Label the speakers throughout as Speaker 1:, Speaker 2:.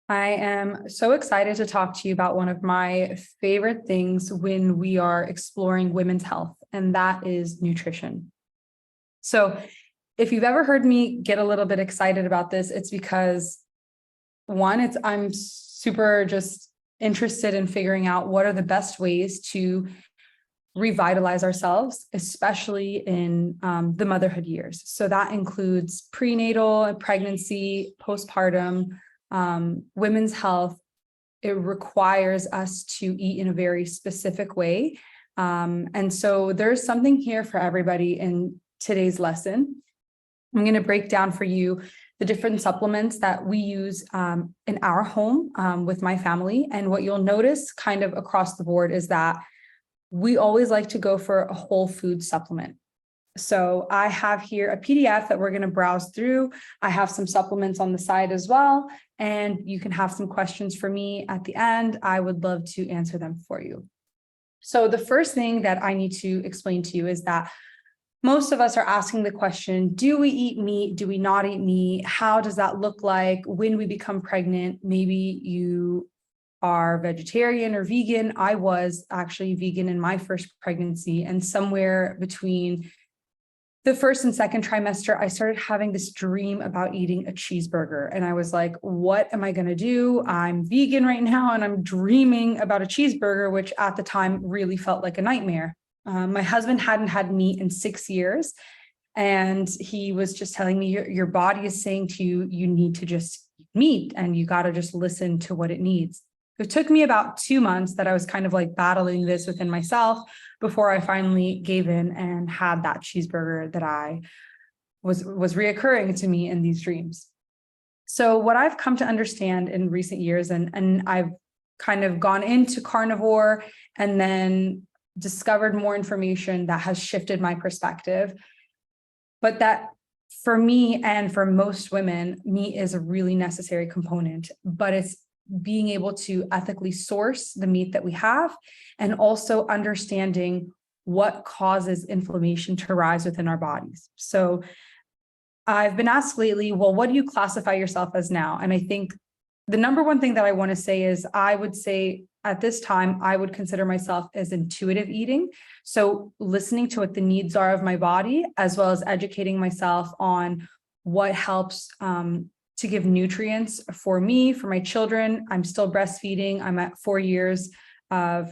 Speaker 1: I am so excited to talk to you about one of my favorite things when we are exploring women's health, and that is nutrition. So, if you've ever heard me get a little bit excited about this, it's because one, I'm super just interested in figuring out what are the best ways to revitalize ourselves, especially in the motherhood years. So that includes prenatal, pregnancy, postpartum, women's health. It requires us to eat in a very specific way. And so there's something here for everybody in today's lesson. I'm going to break down for you the different supplements that we use in our home with my family. And what you'll notice kind of across the board is that we always like to go for a whole food supplement. So I have here a PDF that we're going to browse through. I have some supplements on the side as well, and you can have some questions for me at the end. I would love to answer them for you. So the first thing that I need to explain to you is that most of us are asking the question, do we eat meat? Do we not eat meat? How does that look like when we become pregnant? Maybe you are vegetarian or vegan. I was actually vegan in my first pregnancy, and somewhere between the first and second trimester, I started having this dream about eating a cheeseburger. And I was like, what am I going to do? I'm vegan right now, and I'm dreaming about a cheeseburger, which at the time really felt like a nightmare. My husband hadn't had meat in 6 years. And he was just telling me, your body is saying to you, you need to just eat meat, and you got to just listen to what it needs. It took me about 2 months that I was kind of like battling this within myself before I finally gave in and had that cheeseburger that I was reoccurring to me in these dreams. So what I've come to understand in recent years, and I've kind of gone into carnivore and then discovered more information that has shifted my perspective, but that for me and for most women, meat is a really necessary component, but it's being able to ethically source the meat that we have, and also understanding what causes inflammation to rise within our bodies. So I've been asked lately, well, what do you classify yourself as now? And I think the number one thing that I want to say is I would say at this time, I would consider myself as intuitive eating. So listening to what the needs are of my body, as well as educating myself on what helps to give nutrients for me, for my children. I'm still breastfeeding. I'm at 4 years of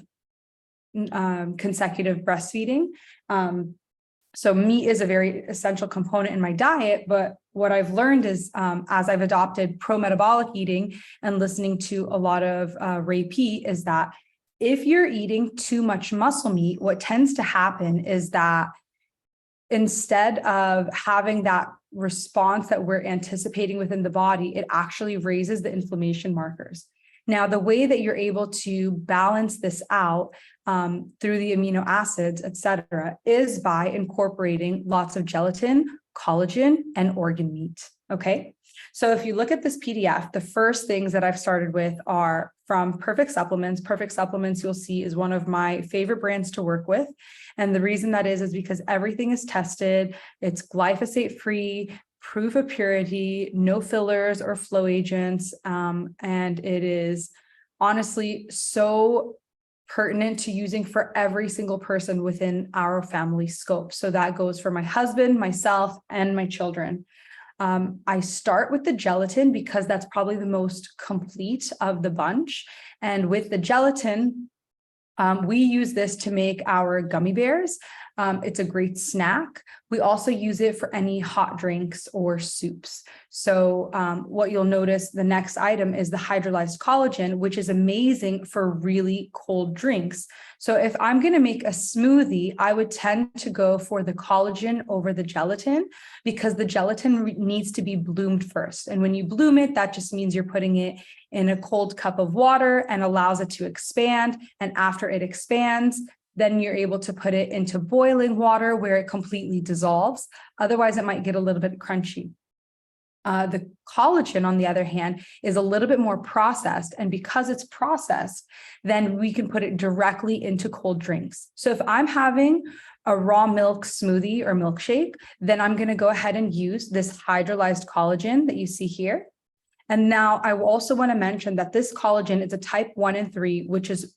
Speaker 1: consecutive breastfeeding. So meat is a very essential component in my diet. But what I've learned is as I've adopted pro-metabolic eating and listening to a lot of Ray Peat, is that if you're eating too much muscle meat, what tends to happen is that instead of having that response that we're anticipating within the body, it actually raises the inflammation markers. Now, the way that you're able to balance this out through the amino acids, et cetera, is by incorporating lots of gelatin, collagen, and organ meat. Okay. So if you look at this PDF, the first things that I've started with are from Perfect Supplements. Perfect Supplements, you'll see, is one of my favorite brands to work with. And the reason that is because everything is tested. It's glyphosate free, proof of purity, no fillers or flow agents. And it is honestly so pertinent to using for every single person within our family scope. So that goes for my husband, myself, and my children. I start with the gelatin because that's probably the most complete of the bunch. And with the gelatin, we use this to make our gummy bears. It's a great snack. We also use it for any hot drinks or soups. So what you'll notice, the next item is the hydrolyzed collagen, which is amazing for really cold drinks. So if I'm going to make a smoothie, I would tend to go for the collagen over the gelatin, because the gelatin needs to be bloomed first. And when you bloom it, that just means you're putting it in a cold cup of water and allows it to expand. And after it expands, then you're able to put it into boiling water where it completely dissolves. Otherwise, it might get a little bit crunchy. The collagen, on the other hand, is a little bit more processed. And because it's processed, then we can put it directly into cold drinks. So if I'm having a raw milk smoothie or milkshake, then I'm going to go ahead and use this hydrolyzed collagen that you see here. And now I also want to mention that this collagen is a type 1 and 3, which is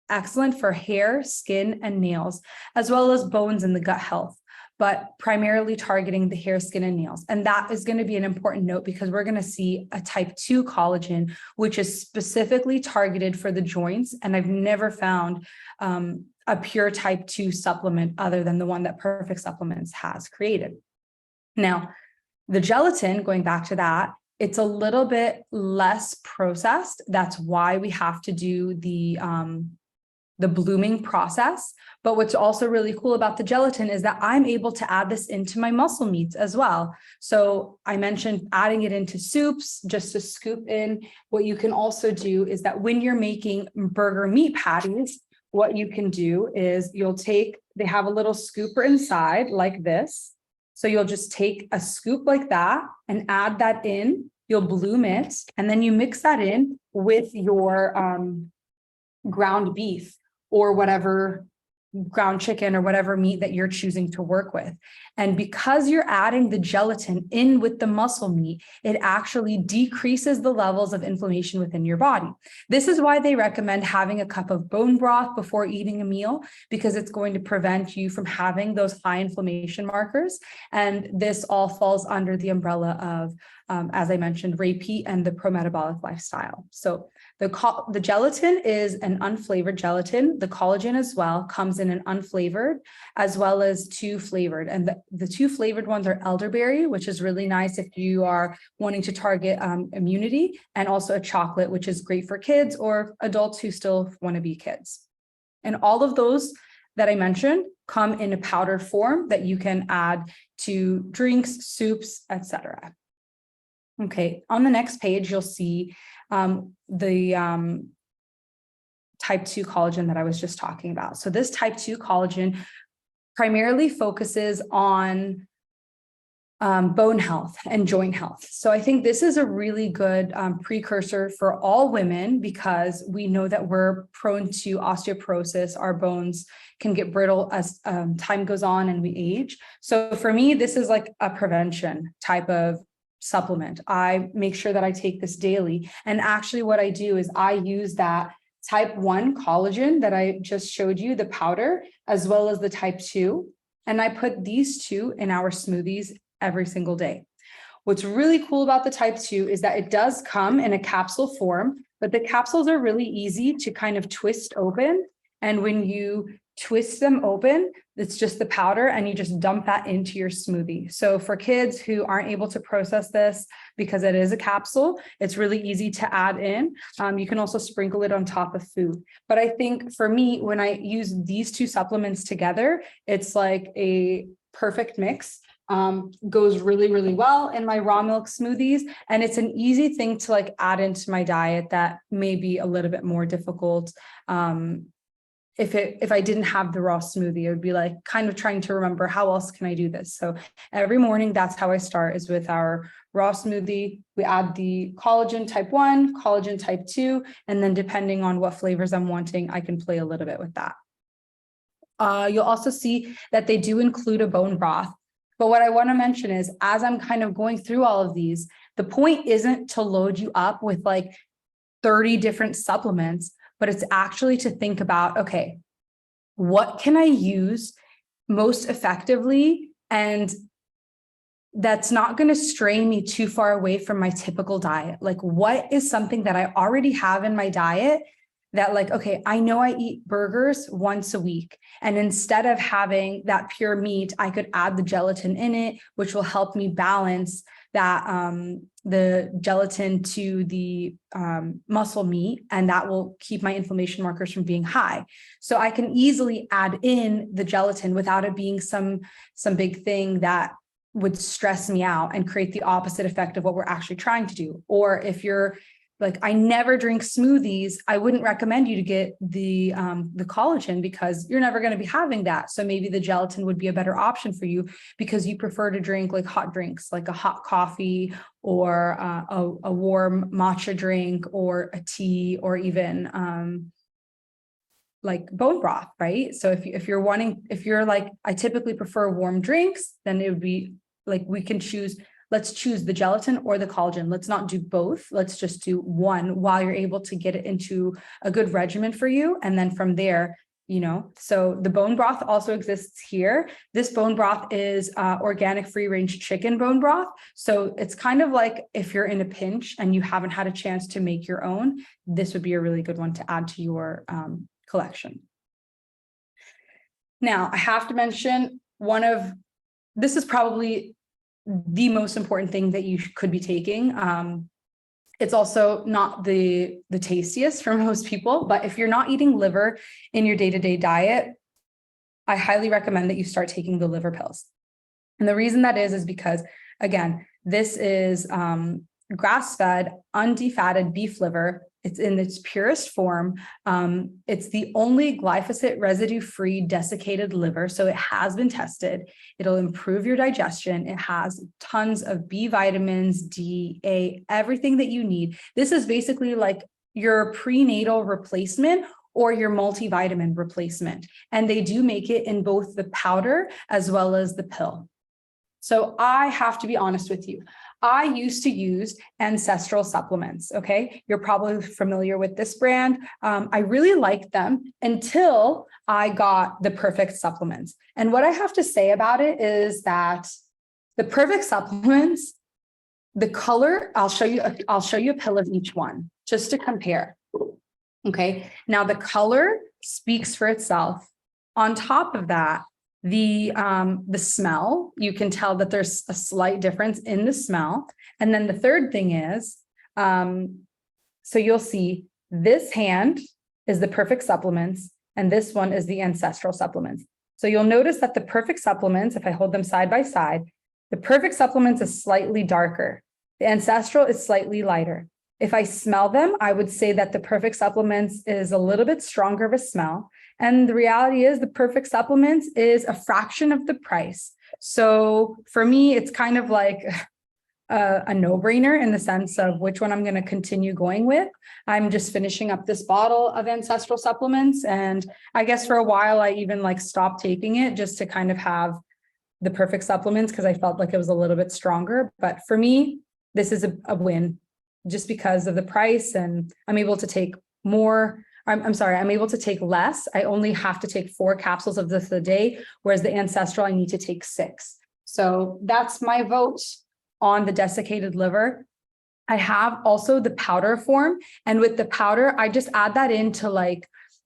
Speaker 1: excellent for hair, skin, and nails, as well as bones and the gut health, but primarily targeting the hair, skin, and nails. And that is going to be an important note because we're going to see a type 2 collagen, which is specifically targeted for the joints. And I've never found a pure type 2 supplement other than the one that Perfect Supplements has created. Now, the gelatin, going back to that, it's a little bit less processed. That's why we have to do the blooming process. But what's also really cool about the gelatin is that I'm able to add this into my muscle meats as well. So I mentioned adding it into soups just to scoop in. What you can also do is that when you're making burger meat patties, what you can do is they have a little scooper inside like this. So you'll just take a scoop like that and add that in. You'll bloom it, and then you mix that in with your ground beef or whatever, ground chicken or whatever meat that you're choosing to work with. And because you're adding the gelatin in with the muscle meat, it actually decreases the levels of inflammation within your body. This is why they recommend having a cup of bone broth before eating a meal, because it's going to prevent you from having those high inflammation markers. And this all falls under the umbrella of, as I mentioned, repeat and the pro-metabolic lifestyle. So the gelatin is an unflavored gelatin. The collagen as well comes in an unflavored as well as 2 flavored. And the 2 flavored ones are elderberry, which is really nice if you are wanting to target immunity, and also a chocolate, which is great for kids or adults who still want to be kids. And all of those that I mentioned come in a powdered form that you can add to drinks, soups, etc. Okay, on the next page, you'll see the type 2 collagen that I was just talking about. So this type 2 collagen primarily focuses on bone health and joint health. So I think this is a really good precursor for all women, because we know that we're prone to osteoporosis. Our bones can get brittle as time goes on and we age. So for me, this is like a prevention type of supplement. I make sure that I take this daily. And actually what I do is I use that type 1 collagen that I just showed you, the powder, as well as the type 2. And I put these 2 in our smoothies every single day. What's really cool about the type 2 is that it does come in a capsule form, but the capsules are really easy to kind of twist open. And when you twist them open, it's just the powder, and you just dump that into your smoothie. So for kids who aren't able to process this because it is a capsule, it's really easy to add in. You can also sprinkle it on top of food. But I think for me, when I use these 2 supplements together, it's like a perfect mix. Goes really, really well in my raw milk smoothies. And it's an easy thing to like add into my diet that may be a little bit more difficult. If I didn't have the raw smoothie, it would be like kind of trying to remember how else can I do this. So every morning, that's how I start, is with our raw smoothie. We add the collagen type 1, collagen type 2, and then depending on what flavors I'm wanting, I can play a little bit with that. You'll also see that they do include a bone broth. But what I want to mention is, as I'm kind of going through all of these, the point isn't to load you up with like 30 different supplements, but it's actually to think about, okay, what can I use most effectively? And that's not going to stray me too far away from my typical diet. Like, what is something that I already have in my diet that, like, okay, I know I eat burgers once a week, and instead of having that pure meat, I could add the gelatin in it, which will help me balance that the gelatin to the muscle meat, and that will keep my inflammation markers from being high. So I can easily add in the gelatin without it being some big thing that would stress me out and create the opposite effect of what we're actually trying to do. Or if you're like, I never drink smoothies, I wouldn't recommend you to get the collagen, because you're never going to be having that. So maybe the gelatin would be a better option for you because you prefer to drink like hot drinks, like a hot coffee or a warm matcha drink or a tea, or even like bone broth, right? So if you're like, I typically prefer warm drinks, then it would be like, we can choose let's choose the gelatin or the collagen. Let's not do both. Let's just do one while you're able to get it into a good regimen for you. And then from there, so the bone broth also exists here. This bone broth is organic free range chicken bone broth. So it's kind of like if you're in a pinch and you haven't had a chance to make your own, this would be a really good one to add to your collection. Now, I have to mention this is probably the most important thing that you could be taking. It's also not the tastiest for most people, but if you're not eating liver in your day-to-day diet, I highly recommend that you start taking the liver pills. And the reason that is because, again, this is grass-fed, undefatted beef liver. It's in its purest form. It's the only glyphosate residue-free desiccated liver. So it has been tested. It'll improve your digestion. It has tons of B vitamins, D, A, everything that you need. This is basically like your prenatal replacement or your multivitamin replacement. And they do make it in both the powder as well as the pill. So I have to be honest with you. I used to use Ancestral supplements, okay? You're probably familiar with this brand. I really liked them until I got the Perfect supplements. And what I have to say about it is that the Perfect supplements, the color, I'll show you a pill of each one just to compare, okay? Now the color speaks for itself. On top of that, the smell, you can tell that there's a slight difference in the smell. And then the third thing is, so you'll see this hand is the Perfect supplements, and this one is the Ancestral supplements. So you'll notice that the Perfect supplements, if I hold them side by side, the Perfect supplements is slightly darker. The Ancestral is slightly lighter. If I smell them, I would say that the Perfect supplements is a little bit stronger of a smell. And the reality is the Perfect supplements is a fraction of the price. So for me, it's kind of like a no-brainer in the sense of which one I'm going to continue going with. I'm just finishing up this bottle of Ancestral supplements. And I guess for a while, I even stopped taking it just to kind of have the Perfect supplements because I felt like it was a little bit stronger. But for me, this is a win just because of the price, and I'm able to take more. I'm able to take less. I only have to take 4 capsules of this a day, whereas the Ancestral, I need to take 6. So that's my vote on the desiccated liver. I have also the powder form. And with the powder, I just add that into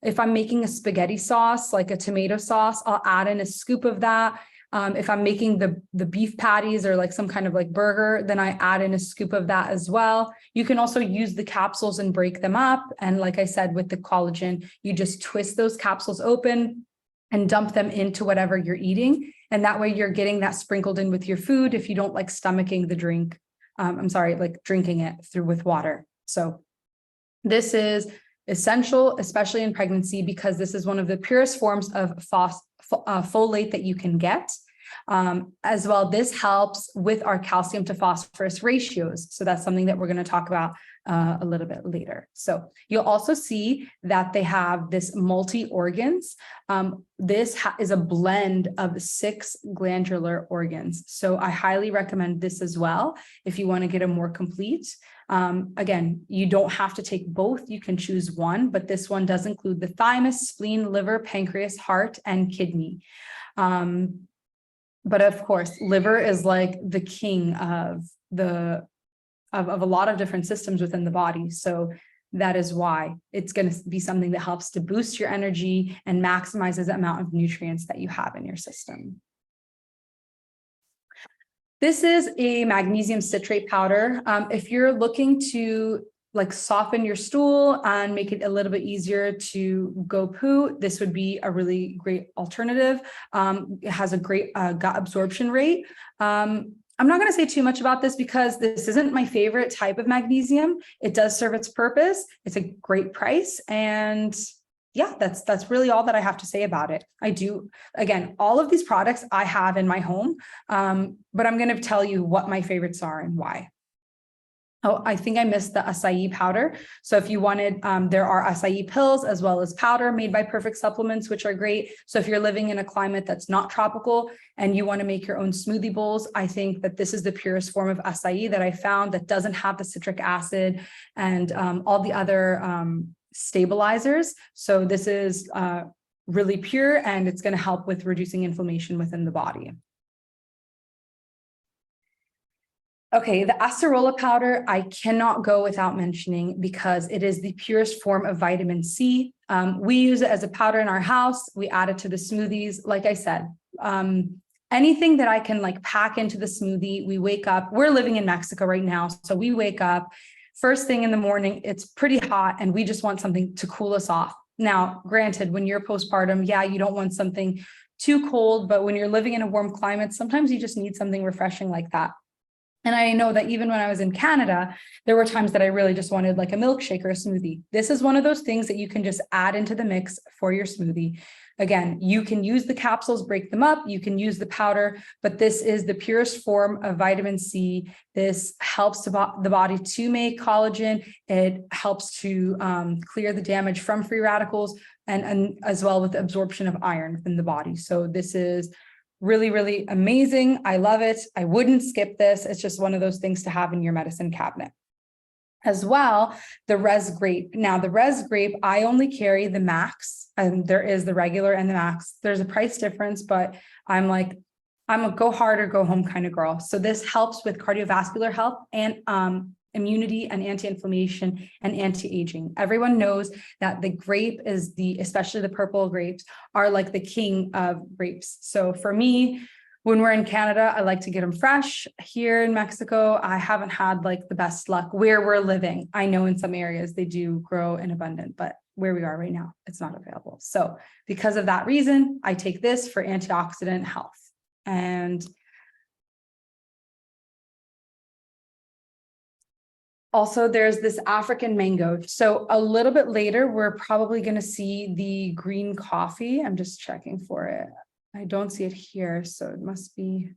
Speaker 1: if I'm making a spaghetti sauce, like a tomato sauce, I'll add in a scoop of that. If I'm making the beef patties or some kind of burger, then I add in a scoop of that as well. You can also use the capsules and break them up. And like I said, with the collagen, you just twist those capsules open and dump them into whatever you're eating. And that way you're getting that sprinkled in with your food if you don't like stomaching the drink. Drinking it through with water. So this is essential, especially in pregnancy, because this is one of the purest forms of folate that you can get. As well, this helps with our calcium to phosphorus ratios. So that's something that we're going to talk about a little bit later. So you'll also see that they have this multi-organs. This is a blend of 6 glandular organs. So I highly recommend this as well if you want to get a more complete. Again, you don't have to take both. You can choose one, but this one does include the thymus, spleen, liver, pancreas, heart, and kidney. But of course, liver is the king of a lot of different systems within the body. So that is why it's going to be something that helps to boost your energy and maximizes the amount of nutrients that you have in your system. This is a magnesium citrate powder. If you're looking to soften your stool and make it a little bit easier to go poo, this would be a really great alternative. It has a great gut absorption rate. I'm not going to say too much about this because this isn't my favorite type of magnesium. It does serve its purpose. It's a great price. And yeah, that's really all that I have to say about it. Again, all of these products I have in my home, but I'm going to tell you what my favorites are and why. Oh, I think I missed the acai powder. So if you wanted, there are acai pills as well as powder made by Perfect Supplements, which are great. So if you're living in a climate that's not tropical and you want to make your own smoothie bowls, I think that this is the purest form of acai that I found that doesn't have the citric acid and all the other stabilizers. So this is really pure, and it's going to help with reducing inflammation within the body. Okay, the acerola powder, I cannot go without mentioning because it is the purest form of vitamin C. We use it as a powder in our house. We add it to the smoothies. Like I said, anything that I can like pack into the smoothie. We wake up, we're living in Mexico right now. So we wake up first thing in the morning, it's pretty hot and we just want something to cool us off. Now, granted, when you're postpartum, yeah, you don't want something too cold, but when you're living in a warm climate, sometimes you just need something refreshing like that. And I know that even when I was in Canada, there were times that I really just wanted like a milkshake or a smoothie. This is one of those things that you can just add into the mix for your smoothie. Again, you can use the capsules, break them up, you can use the powder, but this is the purest form of vitamin C. This helps the body to make collagen. It helps to clear the damage from free radicals and as well with the absorption of iron within the body. So this is really, really amazing. I love it. I wouldn't skip this. It's just one of those things to have in your medicine cabinet. As well, the res grape. Now, the res grape, I only carry the max, and there is the regular and the max. There's a price difference, but I'm a go hard or go home kind of girl. So this helps with cardiovascular health and immunity and anti-inflammation and anti-aging. Everyone knows that the grape is especially the purple grapes are like the king of grapes. So for me, when we're in Canada, I like to get them fresh. Here in Mexico, I haven't had like the best luck where we're living. I know in some areas they do grow in abundance, but where we are right now, it's not available. So because of that reason, I take this for antioxidant health. And also, there's this African mango. So a little bit later, we're probably going to see the green coffee. I'm just checking for it. I don't see it here, so it must be.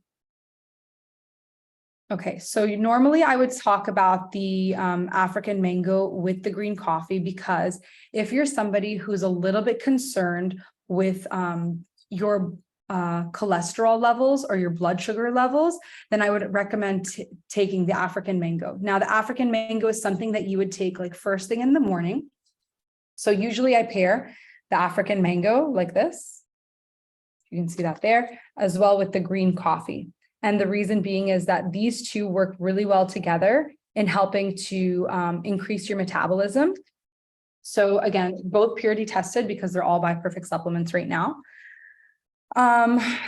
Speaker 1: Okay, so normally I would talk about the African mango with the green coffee, because if you're somebody who's a little bit concerned with your cholesterol levels or your blood sugar levels, then I would recommend taking the African mango. Now, the African mango is something that you would take like first thing in the morning. So usually I pair the African mango like this. You can see that there, as well with the green coffee. And the reason being is that these two work really well together in helping to increase your metabolism. So again, both purity tested because they're all by Perfect Supplements right now.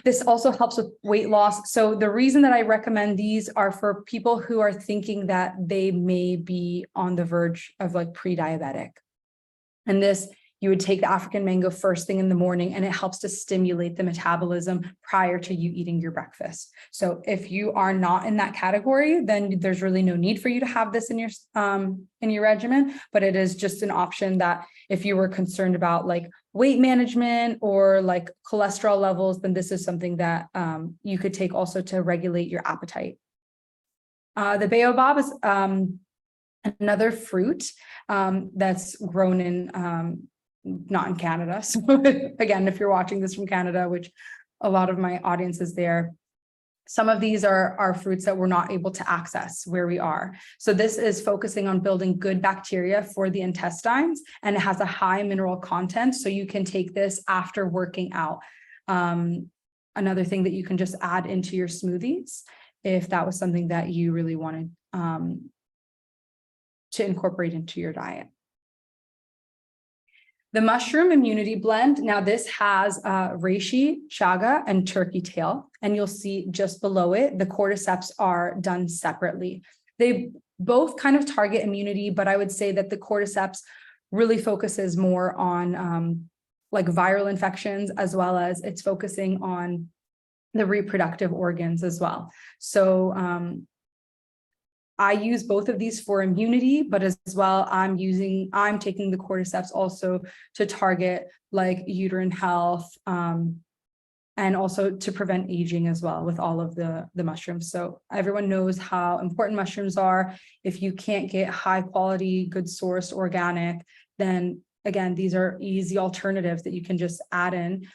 Speaker 1: This also helps with weight loss. So the reason that I recommend these are for people who are thinking that they may be on the verge of like pre-diabetic. And this, you would take the African mango first thing in the morning, and it helps to stimulate the metabolism prior to you eating your breakfast. So if you are not in that category, then there's really no need for you to have this in your regimen, but it is just an option that if you were concerned about like weight management or like cholesterol levels, then this is something that you could take also to regulate your appetite. The baobab is another fruit that's grown in not in Canada. So again, if you're watching this from Canada, which a lot of my audience is there, some of these are fruits that we're not able to access where we are. So this is focusing on building good bacteria for the intestines, and it has a high mineral content. So you can take this after working out. Another thing that you can just add into your smoothies, if that was something that you really wanted to incorporate into your diet. The mushroom immunity blend. Now this has reishi, chaga, and turkey tail. And you'll see just below it, the cordyceps are done separately. They both kind of target immunity, but I would say that the cordyceps really focuses more on like viral infections, as well as it's focusing on the reproductive organs as well. So I use both of these for immunity, but as well, I'm taking the cordyceps also to target like uterine health, and also to prevent aging as well with all of the mushrooms. So everyone knows how important mushrooms are. If you can't get high quality, good source, organic, then again, these are easy alternatives that you can just add in.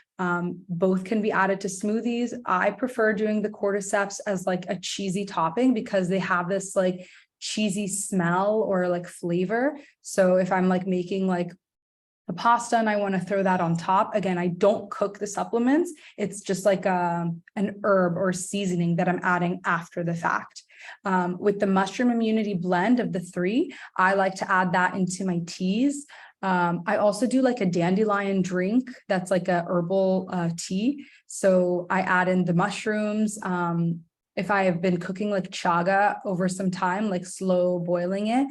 Speaker 1: Both can be added to smoothies. I prefer doing the cordyceps as like a cheesy topping because they have this like cheesy smell or like flavor. So if I'm like making like a pasta and I want to throw that on top, again, I don't cook the supplements. It's just like an herb or seasoning that I'm adding after the fact. With the mushroom immunity blend of the 3, I like to add that into my teas. I also do like a dandelion drink that's like a herbal tea. So I add in the mushrooms. If I have been cooking like chaga over some time, like slow boiling it,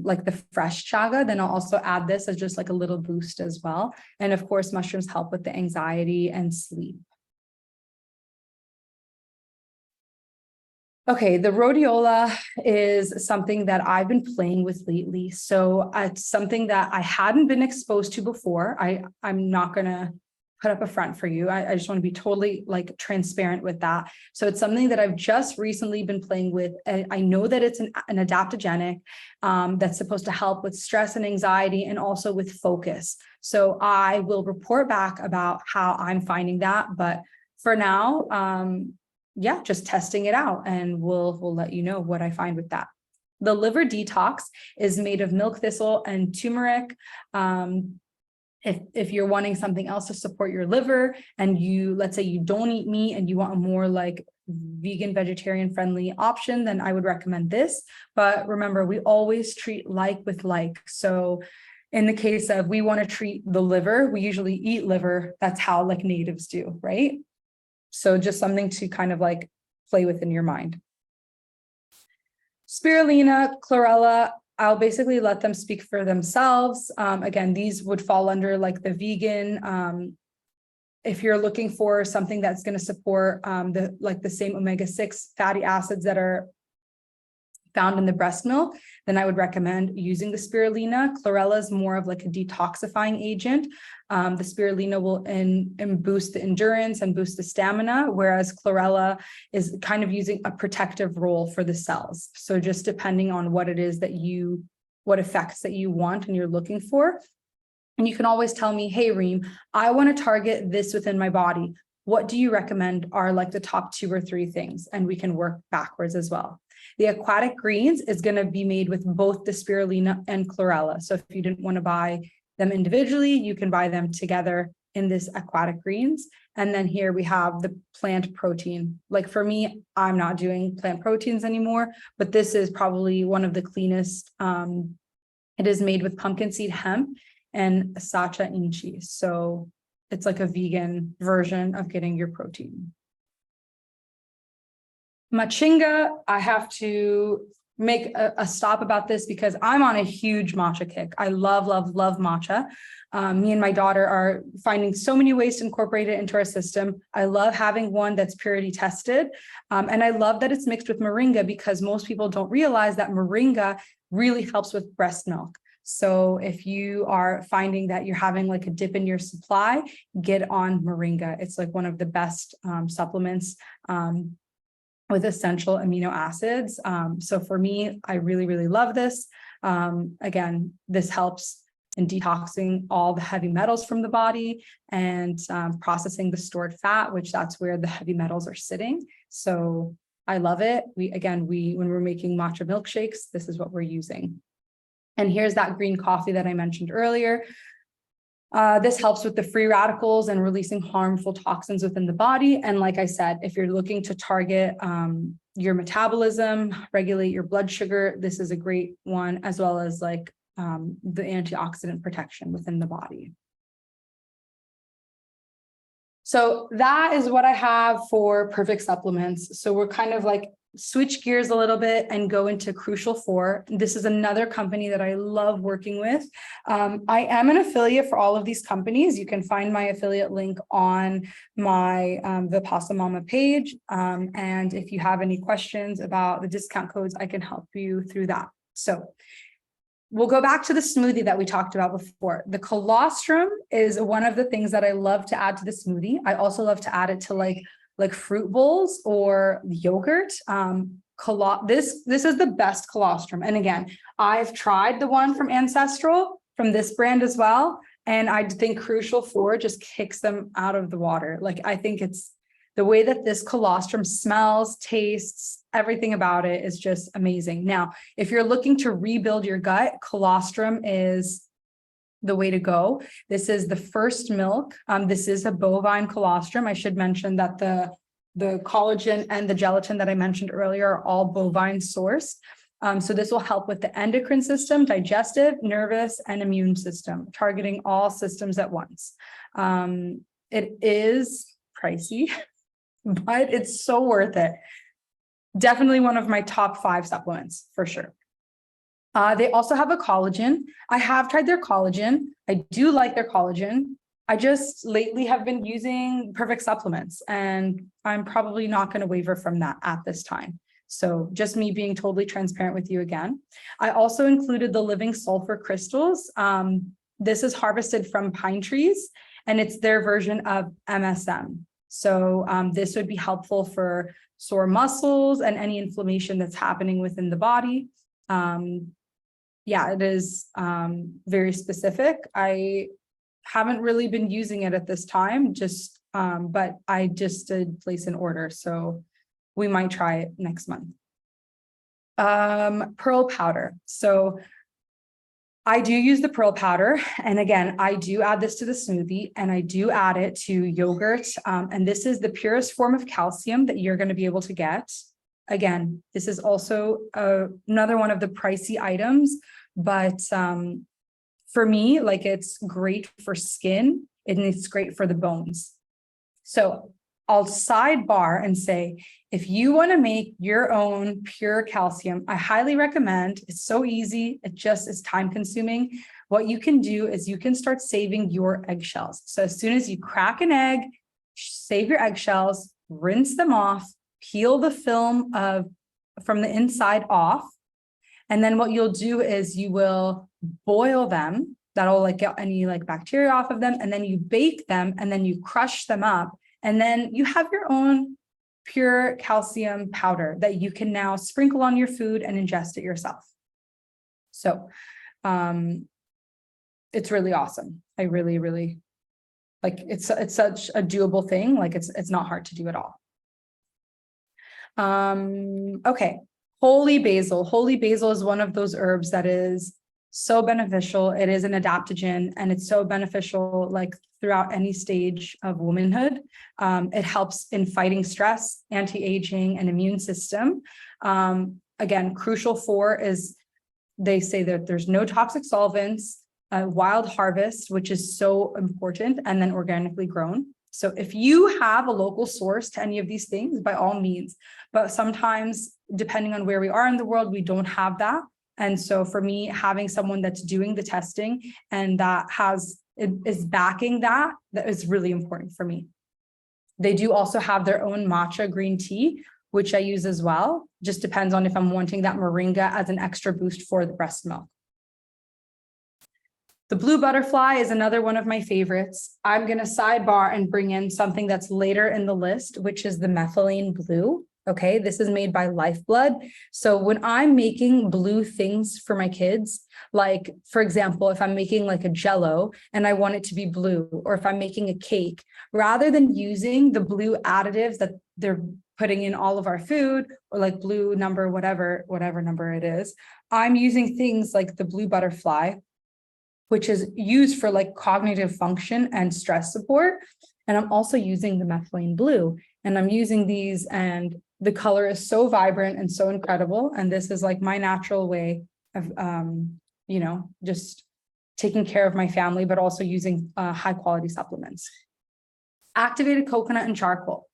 Speaker 1: like the fresh chaga, then I'll also add this as just like a little boost as well. And of course, mushrooms help with the anxiety and sleep. Okay, the rhodiola is something that I've been playing with lately. So it's something that I hadn't been exposed to before. I'm not gonna put up a front for you. I just want to be totally like transparent with that. So it's something that I've just recently been playing with. I know that it's an adaptogenic that's supposed to help with stress and anxiety and also with focus. So I will report back about how I'm finding that. But for now, yeah, just testing it out, and we'll let you know what I find with that. The liver detox is made of milk thistle and turmeric. If you're wanting something else to support your liver and let's say you don't eat meat and you want a more like vegan, vegetarian friendly option, then I would recommend this. But remember, we always treat like with like. So in the case of we want to treat the liver, we usually eat liver. That's how like natives do, right? So just something to kind of like play with in your mind. Spirulina, chlorella, I'll basically let them speak for themselves. Again, these would fall under like the vegan. If you're looking for something that's going to support the same omega-6 fatty acids that are found in the breast milk, then I would recommend using the spirulina. Chlorella is more of like a detoxifying agent. The spirulina will boost the endurance and boost the stamina, whereas chlorella is kind of using a protective role for the cells. So just depending on what it is that what effects that you want and you're looking for. And you can always tell me, hey, Reem, I want to target this within my body. What do you recommend are like the top 2 or 3 things? And we can work backwards as well. The aquatic greens is going to be made with both the spirulina and chlorella. So if you didn't want to buy them individually, you can buy them together in this aquatic greens. And then here we have the plant protein. Like for me, I'm not doing plant proteins anymore, but this is probably one of the cleanest. It is made with pumpkin seed hemp and sacha inchi. So it's like a vegan version of getting your protein. Machinga, I have to make a stop about this because I'm on a huge matcha kick. I love, love, love matcha. Me and my daughter are finding so many ways to incorporate it into our system. I love having one that's purity tested. And I love that it's mixed with moringa because most people don't realize that moringa really helps with breast milk. So if you are finding that you're having like a dip in your supply, get on moringa. It's like one of the best supplements with essential amino acids. So for me, I really, really love this. Again, this helps in detoxing all the heavy metals from the body and processing the stored fat, which that's where the heavy metals are sitting. So I love it. When we're making matcha milkshakes, this is what we're using. And here's that green coffee that I mentioned earlier. This helps with the free radicals and releasing harmful toxins within the body. And like I said, if you're looking to target your metabolism, regulate your blood sugar, this is a great one, as well as like the antioxidant protection within the body. So that is what I have for perfect supplements. So we're kind of like switch gears a little bit and go into Crucial 4. This is another company that I love working with. I am an affiliate for all of these companies. You can find my affiliate link on my Vipassana Mama page. And if you have any questions about the discount codes, I can help you through that. So we'll go back to the smoothie that we talked about before. The colostrum is one of the things that I love to add to the smoothie. I also love to add it to like fruit bowls or yogurt. This is the best colostrum. And again, I've tried the one from Ancestral from this brand as well. And I think Crucial 4 just kicks them out of the water. Like, I think it's the way that this colostrum smells, tastes, everything about it is just amazing. Now, if you're looking to rebuild your gut, colostrum is the way to go. This is the First Milk. This is a bovine colostrum. I should mention that the collagen and the gelatin that I mentioned earlier are all bovine sourced. So this will help with the endocrine system, digestive, nervous, and immune system, targeting all systems at once. It is pricey, but it's so worth it. Definitely one of my top 5 supplements for sure. They also have a collagen. I have tried their collagen. I do like their collagen. I just lately have been using Perfect Supplements, and I'm probably not going to waver from that at this time. So just me being totally transparent with you again. I also included the Living Sulfur crystals. This is harvested from pine trees, and it's their version of MSM. So this would be helpful for sore muscles and any inflammation that's happening within the body. Yeah, it is very specific. I haven't really been using it at this time, but I just did place an order, so we might try it next month. Pearl powder. So I do use the pearl powder. And again, I do add this to the smoothie, and I do add it to yogurt. And this is the purest form of calcium that you're going to be able to get. Again, this is also another one of the pricey items, but for me, like, it's great for skin and it's great for the bones. So I'll sidebar and say, if you want to make your own pure calcium, I highly recommend. It's so easy. It just is time consuming. What you can do is you can start saving your eggshells. So as soon as you crack an egg, save your eggshells, rinse them off, peel the film from the inside off. And then what you'll do is you will boil them. That'll like get any like bacteria off of them. And then you bake them, and then you crush them up. And then you have your own pure calcium powder that you can now sprinkle on your food and ingest it yourself. So it's really awesome. I really, really like it's such a doable thing. Like it's not hard to do at all. Okay. Holy basil. Holy basil is one of those herbs that is so beneficial. It is an adaptogen, and it's so beneficial like throughout any stage of womanhood. It helps in fighting stress, anti-aging, and immune system. Again, Crucial 4 is, they say that there's no toxic solvents, wild harvest, which is so important, and then organically grown. So if you have a local source to any of these things, by all means, but sometimes depending on where we are in the world, we don't have that. And so for me, having someone that's doing the testing and that is backing that is really important for me. They do also have their own matcha green tea, which I use as well. Just depends on if I'm wanting that moringa as an extra boost for the breast milk. The blue butterfly is another one of my favorites. I'm going to sidebar and bring in something that's later in the list, which is the methylene blue. Okay, this is made by Lifeblood. So when I'm making blue things for my kids, like, for example, if I'm making like a Jell-O and I want it to be blue, or if I'm making a cake, rather than using the blue additives that they're putting in all of our food, or like blue number, whatever number it is, I'm using things like the blue butterfly, which is used for like cognitive function and stress support. And I'm also using the methylene blue, and I'm using these, and the color is so vibrant and so incredible. And this is like my natural way of, just taking care of my family, but also using high quality supplements. Activated coconut and charcoal.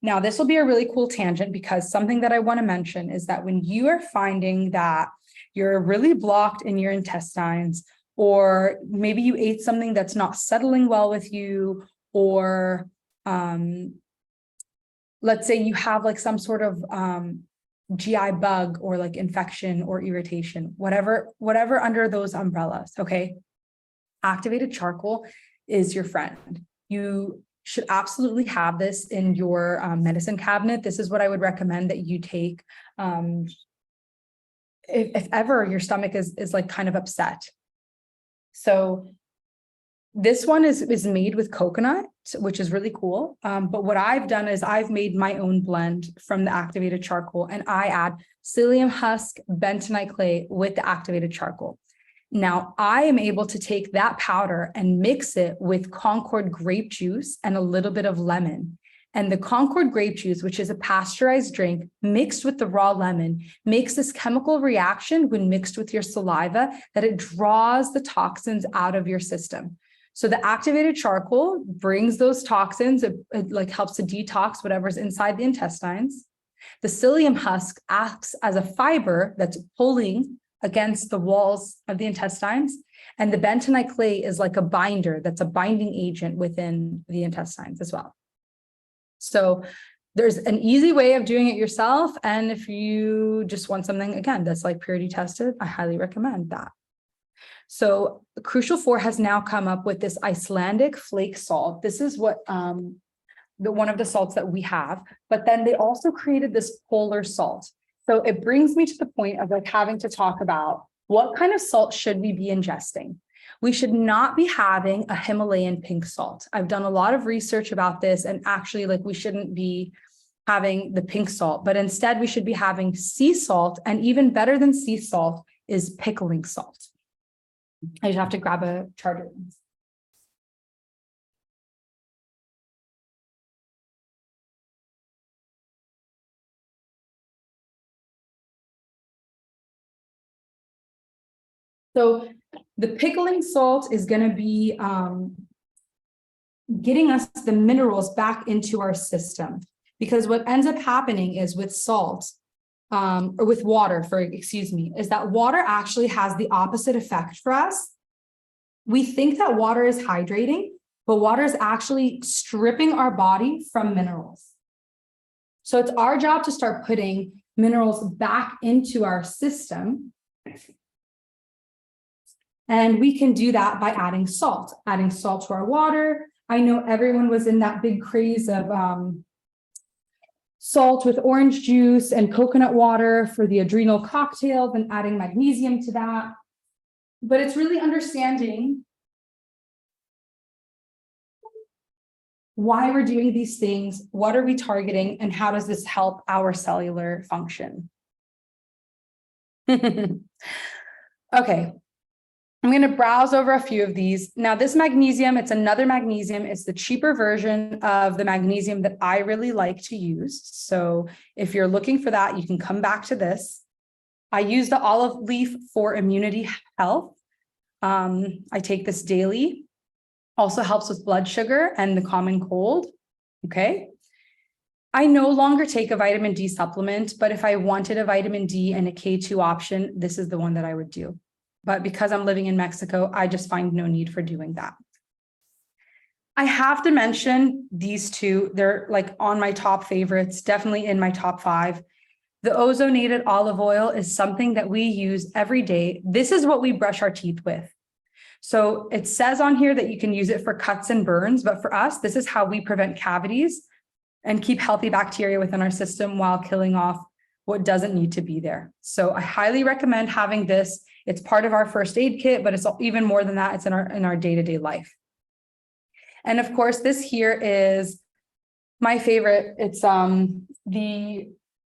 Speaker 1: Now, this will be a really cool tangent, because something that I want to mention is that when you are finding that you're really blocked in your intestines, or maybe you ate something that's not settling well with you, or let's say you have like some sort of GI bug or like infection or irritation, whatever under those umbrellas. Okay. Activated charcoal is your friend. You should absolutely have this in your medicine cabinet. This is what I would recommend that you take if ever your stomach is like kind of upset. So this one is made with coconut, which is really cool. But what I've done is I've made my own blend from the activated charcoal, and I add psyllium husk, bentonite clay with the activated charcoal. Now I am able to take that powder and mix it with Concord grape juice and a little bit of lemon. And the Concord grape juice, which is a pasteurized drink mixed with the raw lemon, makes this chemical reaction when mixed with your saliva that it draws the toxins out of your system. So the activated charcoal brings those toxins, it like helps to detox whatever's inside the intestines. The psyllium husk acts as a fiber that's pulling against the walls of the intestines. And the bentonite clay is like a binder, that's a binding agent within the intestines as well. So there's an easy way of doing it yourself. And if you just want something, again, that's like purity tested, I highly recommend that. So Crucial 4 has now come up with this Icelandic flake salt. This is what one of the salts that we have, but then they also created this polar salt. So it brings me to the point of like having to talk about what kind of salt should we be ingesting? We should not be having a Himalayan pink salt. I've done a lot of research about this, and actually like we shouldn't be having the pink salt, but instead we should be having sea salt, and even better than sea salt is pickling salt. I just have to grab a charger. So the pickling salt is going to be getting us the minerals back into our system, because what ends up happening is with salt or with water, is that water actually has the opposite effect for us. We think that water is hydrating, but water is actually stripping our body from minerals. So it's our job to start putting minerals back into our system. And we can do that by adding salt to our water. I know everyone was in that big craze of salt with orange juice and coconut water for the adrenal cocktails and adding magnesium to that. But it's really understanding why we're doing these things, what are we targeting, and how does this help our cellular function? Okay. I'm going to browse over a few of these. Now, this magnesium, it's another magnesium. It's the cheaper version of the magnesium that I really like to use. So if you're looking for that, you can come back to this. I use the olive leaf for immunity health. I take this daily. Also helps with blood sugar and the common cold. Okay. I no longer take a vitamin D supplement, but if I wanted a vitamin D and a K2 option, this is the one that I would do. But because I'm living in Mexico, I just find no need for doing that. I have to mention these two. They're like on my top favorites, definitely in my top 5. The ozonated olive oil is something that we use every day. This is what we brush our teeth with. So it says on here that you can use it for cuts and burns, but for us, this is how we prevent cavities and keep healthy bacteria within our system while killing off what doesn't need to be there. So I highly recommend having this. It's part of our first aid kit, but it's even more than that. It's in our day-to-day life. And of course, this here is my favorite. It's the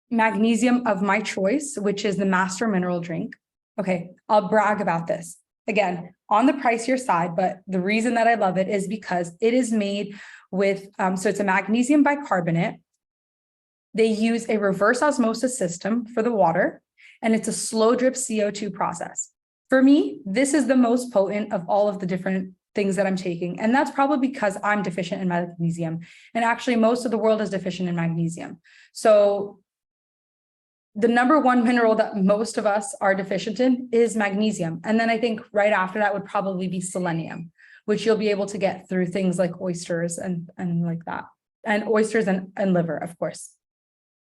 Speaker 1: magnesium of my choice, which is the Master Mineral Drink. Okay, I'll brag about this. Again, on the pricier side, but the reason that I love it is because it is made with, so it's a magnesium bicarbonate. They use a reverse osmosis system for the water, and it's a slow drip CO2 process. For me, this is the most potent of all of the different things that I'm taking. And that's probably because I'm deficient in magnesium. And actually, most of the world is deficient in magnesium. So the number one mineral that most of us are deficient in is magnesium. And then I think right after that would probably be selenium, which you'll be able to get through things like oysters and like that. And oysters and liver, of course.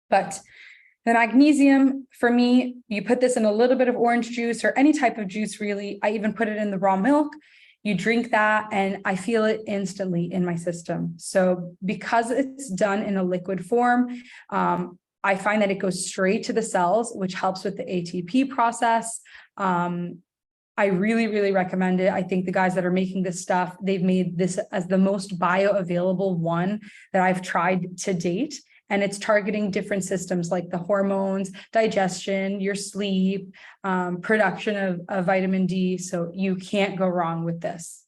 Speaker 1: But The magnesium, for me, you put this in a little bit of orange juice or any type of juice, really. I even put it in the raw milk. You drink that and I feel it instantly in my system. So because it's done in a liquid form, I find that it goes straight to the cells, which helps with the ATP process. I really, really recommend it. I think the guys that are making this stuff, they've made this as the most bioavailable one that I've tried to date. And it's targeting different systems like the hormones, digestion, your sleep, production of vitamin D. So you can't go wrong with this.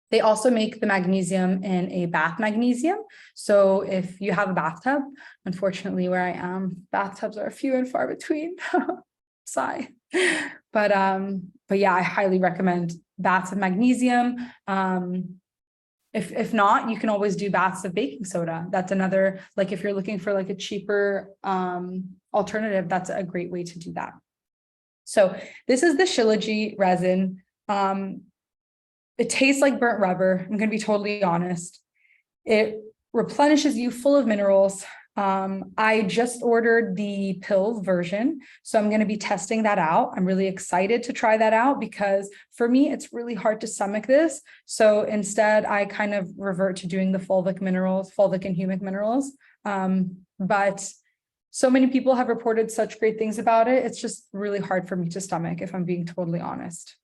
Speaker 1: They also make the magnesium in a bath magnesium. So if you have a bathtub, unfortunately where I am, bathtubs are few and far between. Sigh. But yeah, I highly recommend baths of magnesium. If not, you can always do baths of baking soda. That's another, like if you're looking for like a cheaper alternative, that's a great way to do that. So this is the Shilajit resin. It tastes like burnt rubber. I'm going to be totally honest. It replenishes you full of minerals. I just ordered the pill version, so I'm going to be testing that out. I'm really excited to try that out because for me, it's really hard to stomach this. So instead, I kind of revert to doing the fulvic minerals, fulvic and humic minerals. But so many people have reported such great things about it. It's just really hard for me to stomach, if I'm being totally honest.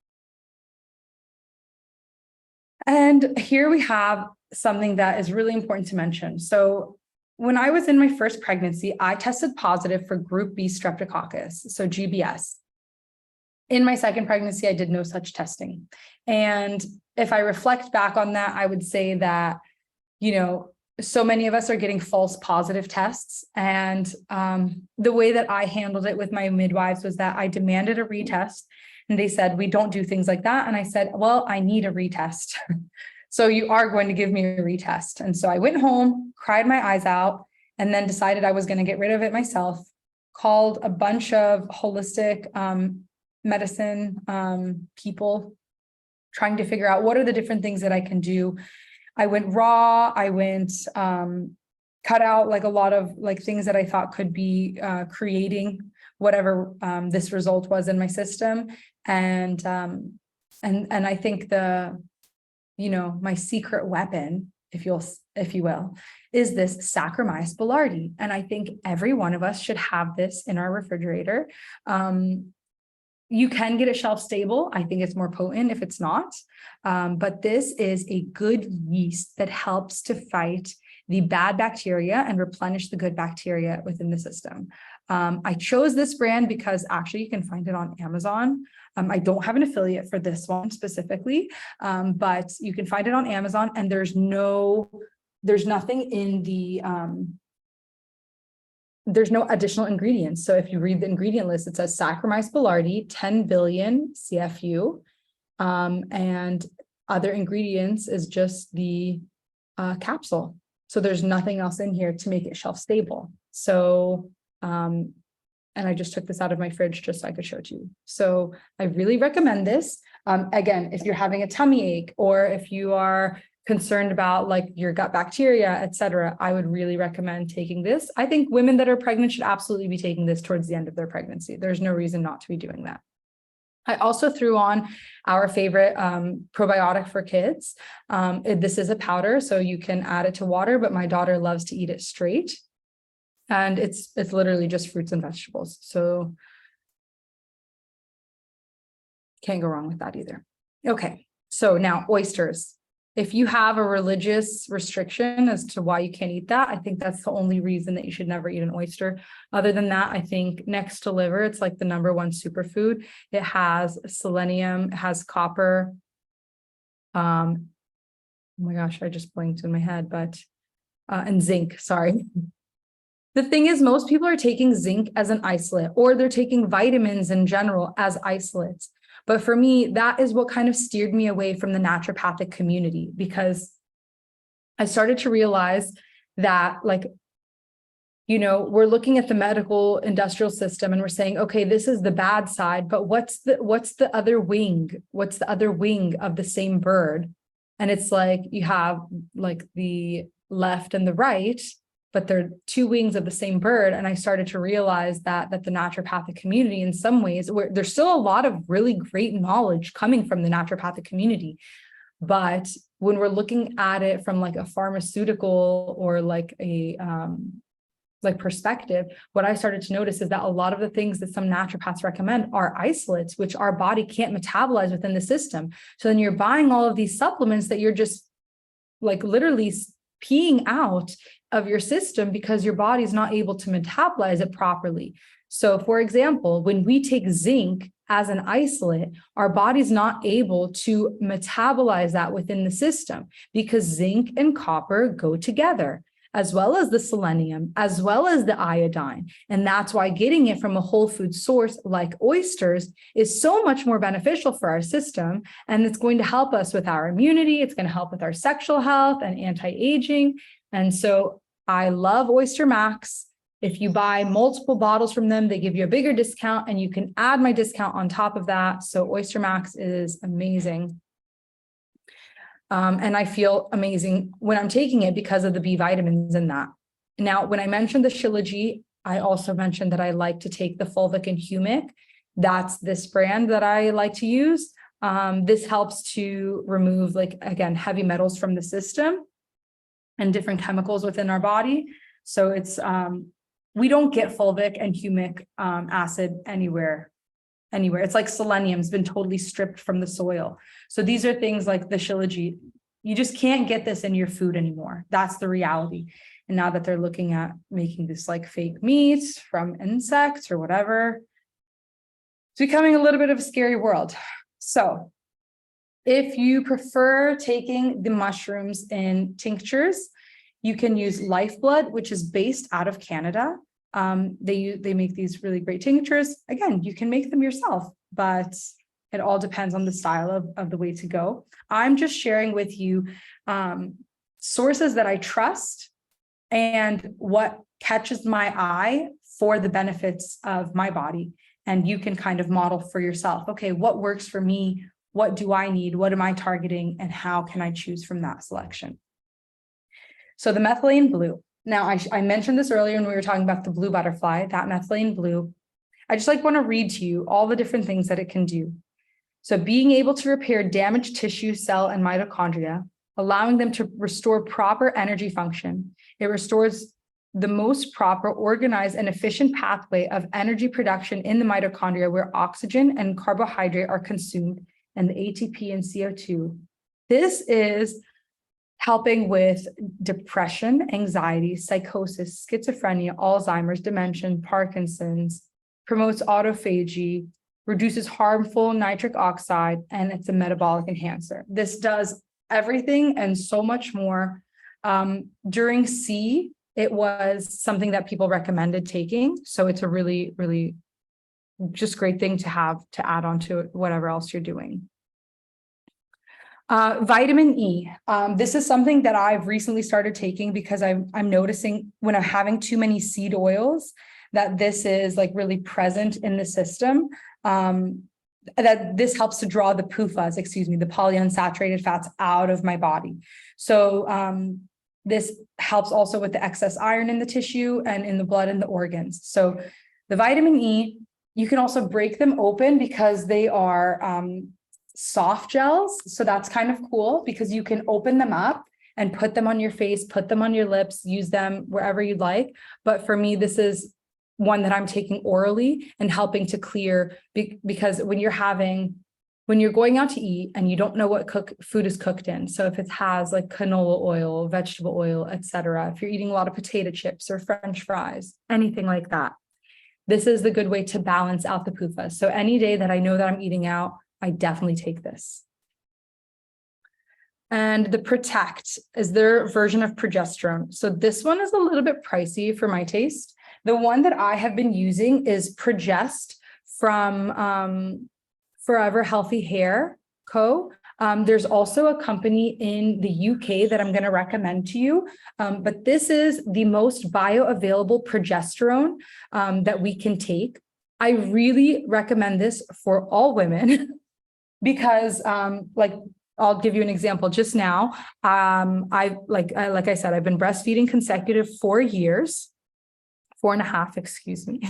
Speaker 1: And here we have something that is really important to mention. So when I was in my first pregnancy, I tested positive for group B streptococcus, so GBS. In my second pregnancy, I did no such testing. And if I reflect back on that, I would say that, you know, so many of us are getting false positive tests. And the way that I handled it with my midwives was that I demanded a retest. And they said, we don't do things like that. And I said, well, I need a retest. So you are going to give me a retest. And so I went home, cried my eyes out, and then decided I was going to get rid of it myself, called a bunch of holistic medicine people, trying to figure out what are the different things that I can do. I went raw, I went cut out like a lot of like things that I thought could be creating whatever this result was in my system. And I think my secret weapon, if you will, is this Saccharomyces boulardii. And I think every one of us should have this in our refrigerator. You can get it shelf stable. I think it's more potent if it's not. But this is a good yeast that helps to fight the bad bacteria and replenish the good bacteria within the system. I chose this brand because actually you can find it on Amazon. I don't have an affiliate for this one specifically, but you can find it on Amazon, and there's nothing in the, there's no additional ingredients. So if you read the ingredient list, it says Saccharomyces boulardii, 10 billion CFU, and other ingredients is just the capsule. So there's nothing else in here to make it shelf stable. So, and I just took this out of my fridge just so I could show it to you. So I really recommend this. Again, if you're having a tummy ache or if you are concerned about like your gut bacteria, etc., I would really recommend taking this. I think women that are pregnant should absolutely be taking this towards the end of their pregnancy. There's no reason not to be doing that. I also threw on our favorite probiotic for kids. This is a powder, so you can add it to water, but my daughter loves to eat it straight. And it's literally just fruits and vegetables. So can't go wrong with that either. Okay, so now oysters. If you have a religious restriction as to why you can't eat that, I think that's the only reason that you should never eat an oyster. Other than that, I think next to liver, it's like the number one superfood. It has selenium, it has copper. Oh my gosh, I just blinked in my head, but and zinc, sorry. The thing is, most people are taking zinc as an isolate, or they're taking vitamins in general as isolates. But for me, that is what kind of steered me away from the naturopathic community, because I started to realize that, like, we're looking at the medical industrial system and we're saying, okay, this is the bad side, but what's the other wing? What's the other wing of the same bird? And it's like, you have like the left and the right. but they're two wings of the same bird. And I started to realize that the naturopathic community, in some ways, where there's still a lot of really great knowledge coming from the naturopathic community. But when we're looking at it from like a pharmaceutical or like a perspective, what I started to notice is that a lot of the things that some naturopaths recommend are isolates, which our body can't metabolize within the system. So then you're buying all of these supplements that you're just like literally peeing out of your system because your body's not able to metabolize it properly. So for example, when we take zinc as an isolate, our body's not able to metabolize that within the system because zinc and copper go together, as well as the selenium, as well as the iodine. And that's why getting it from a whole food source like oysters is so much more beneficial for our system. And it's going to help us with our immunity. It's going to help with our sexual health and anti-aging. And so I love Oyster Max. If you buy multiple bottles from them, they give you a bigger discount, and you can add my discount on top of that. So Oyster Max is amazing. And I feel amazing when I'm taking it because of the B vitamins in that. Now, when I mentioned the Shilajit, I also mentioned that I like to take the fulvic and humic. That's this brand that I like to use. This helps to remove, like, again, heavy metals from the system and different chemicals within our body. So it's, we don't get fulvic and humic acid anywhere. It's like selenium's been totally stripped from the soil. So these are things like the Shilajit. You just can't get this in your food anymore. That's the reality. And now that they're looking at making this like fake meat from insects or whatever, it's becoming a little bit of a scary world. So if you prefer taking the mushrooms in tinctures, you can use Lifeblood, which is based out of Canada. They make these really great tinctures. Again, you can make them yourself, but it all depends on the style of the way to go. I'm just sharing with you sources that I trust and what catches my eye for the benefits of my body. And you can kind of model for yourself. Okay, what works for me? What do I need? What am I targeting? And how can I choose from that selection? So the methylene blue. Now, I mentioned this earlier when we were talking about the blue butterfly, that methylene blue. I just want to read to you all the different things that it can do. So being able to repair damaged tissue, cell, and mitochondria, allowing them to restore proper energy function. It restores the most proper, organized, and efficient pathway of energy production in the mitochondria where oxygen and carbohydrate are consumed and the ATP and CO2. This is helping with depression, anxiety, psychosis, schizophrenia, Alzheimer's, dementia, Parkinson's, promotes autophagy, reduces harmful nitric oxide, and it's a metabolic enhancer. This does everything and so much more. During C, it was something that people recommended taking. So it's a really, really just great thing to have to add on to whatever else you're doing. Vitamin E. This is something that I've recently started taking because I'm noticing when I'm having too many seed oils that this is like really present in the system. That this helps to draw the PUFAs, the polyunsaturated fats out of my body. So this helps also with the excess iron in the tissue and in the blood and the organs. So the vitamin E, you can also break them open because they are soft gels. So that's kind of cool because you can open them up and put them on your face, put them on your lips, use them wherever you'd like. But for me, this is one that I'm taking orally and helping to clear because when you're going out to eat and you don't know what food is cooked in. So if it has like canola oil, vegetable oil, etc., if you're eating a lot of potato chips or French fries, anything like that, this is the good way to balance out the PUFAs. So any day that I know that I'm eating out, I definitely take this. And the Protect is their version of progesterone. So this one is a little bit pricey for my taste. The one that I have been using is Progest from Forever Healthy Hair Co. There's also a company in the UK that I'm going to recommend to you. But this is the most bioavailable progesterone that we can take. I really recommend this for all women because like I'll give you an example. Just now, like I said, I've been breastfeeding consecutive 4 years, 4.5, excuse me.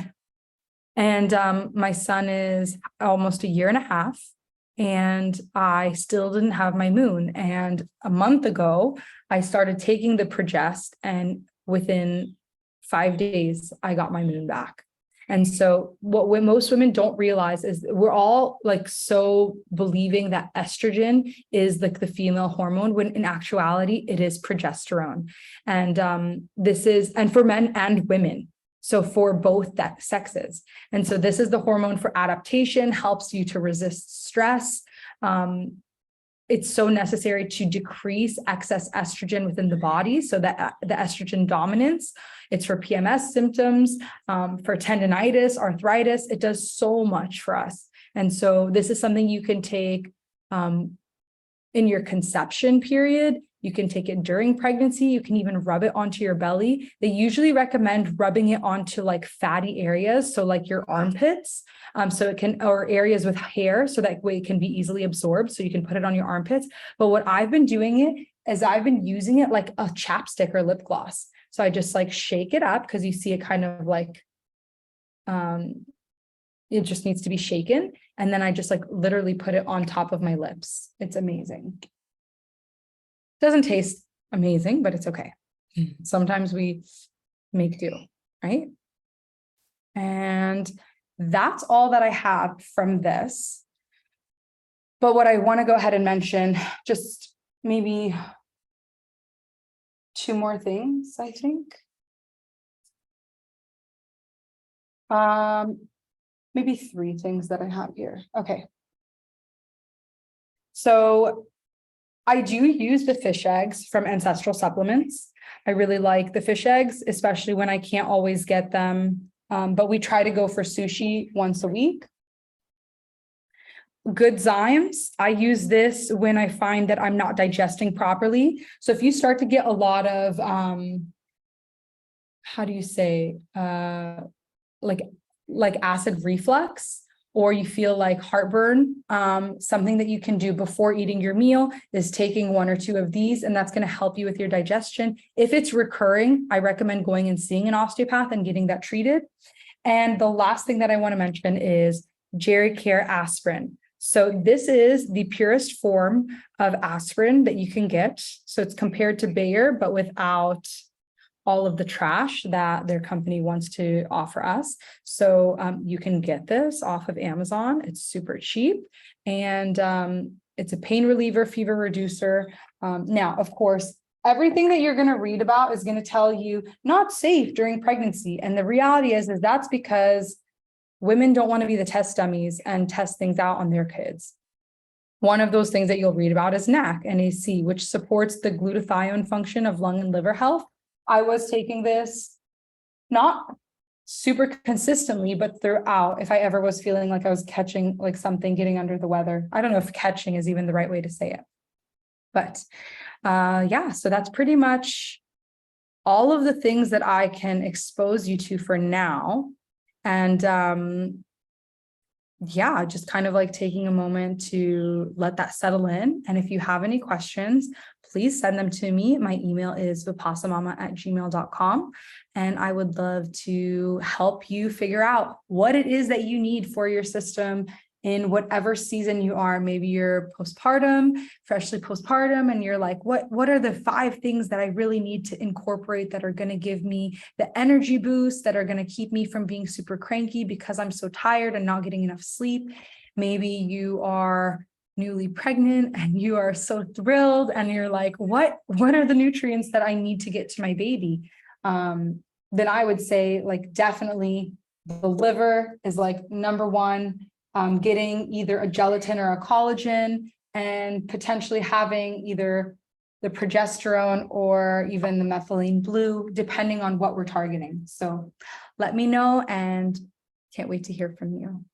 Speaker 1: And my son is almost 1.5 years, and I still didn't have my moon. And a month ago, I started taking the Progest, and within 5 days, I got my moon back. And so what most women don't realize is we're all like so believing that estrogen is like the female hormone, when in actuality, it is progesterone. And this is, and for men and women. So for both sexes. And so this is the hormone for adaptation, helps you to resist stress. It's so necessary to decrease excess estrogen within the body so that the estrogen dominance. It's for PMS symptoms, for tendinitis, arthritis. It does so much for us. And so this is something you can take in your conception period. You can take it during pregnancy. You can even rub it onto your belly. They usually recommend rubbing it onto like fatty areas. So like your armpits, so it can, or areas with hair, so that way it can be easily absorbed. So you can put it on your armpits. But what I've been doing it is I've been using it like a chapstick or lip gloss. So I just like shake it up, because you see it kind of like, it just needs to be shaken. And then I just like literally put it on top of my lips. It's amazing. Doesn't taste amazing, but it's okay. Sometimes we make do, right? And that's all that I have from this. But what I want to go ahead and mention, just maybe 2 more things, I think. Maybe 3 things that I have here. Okay. So I do use the fish eggs from Ancestral Supplements. I really like the fish eggs, especially when I can't always get them. But we try to go for sushi once a week. Good Zymes. I use this when I find that I'm not digesting properly. So if you start to get a lot of, how do you say, like acid reflux, or you feel like heartburn, something that you can do before eating your meal is taking 1 or 2 of these, and that's going to help you with your digestion. If it's recurring, I recommend going and seeing an osteopath and getting that treated. And the last thing that I want to mention is Gericare aspirin. So this is the purest form of aspirin that you can get. So it's compared to Bayer, but without all of the trash that their company wants to offer us. So you can get this off of Amazon. It's super cheap, and it's a pain reliever, fever reducer. Now, of course, everything that you're going to read about is going to tell you not safe during pregnancy. And the reality is that's because women don't want to be the test dummies and test things out on their kids. One of those things that you'll read about is NAC, NAC, which supports the glutathione function of lung and liver health. I was taking this not super consistently, but throughout, if I ever was feeling like I was catching like something, getting under the weather. I don't know if catching is even the right way to say it. But yeah, so that's pretty much all of the things that I can expose you to for now. And yeah, just kind of like taking a moment to let that settle in. And if you have any questions, please send them to me. My email is vipassamama@gmail.com. And I would love to help you figure out what it is that you need for your system in whatever season you are. Maybe you're postpartum, freshly postpartum, and you're like, what are the 5 things that I really need to incorporate that are going to give me the energy boost, that are going to keep me from being super cranky because I'm so tired and not getting enough sleep. Maybe you are newly pregnant and you are so thrilled and you're like, what are the nutrients that I need to get to my baby? Then I would say like definitely the liver is like number 1. Getting either a gelatin or a collagen, and potentially having either the progesterone or even the methylene blue, depending on what we're targeting. So let me know, and can't wait to hear from you.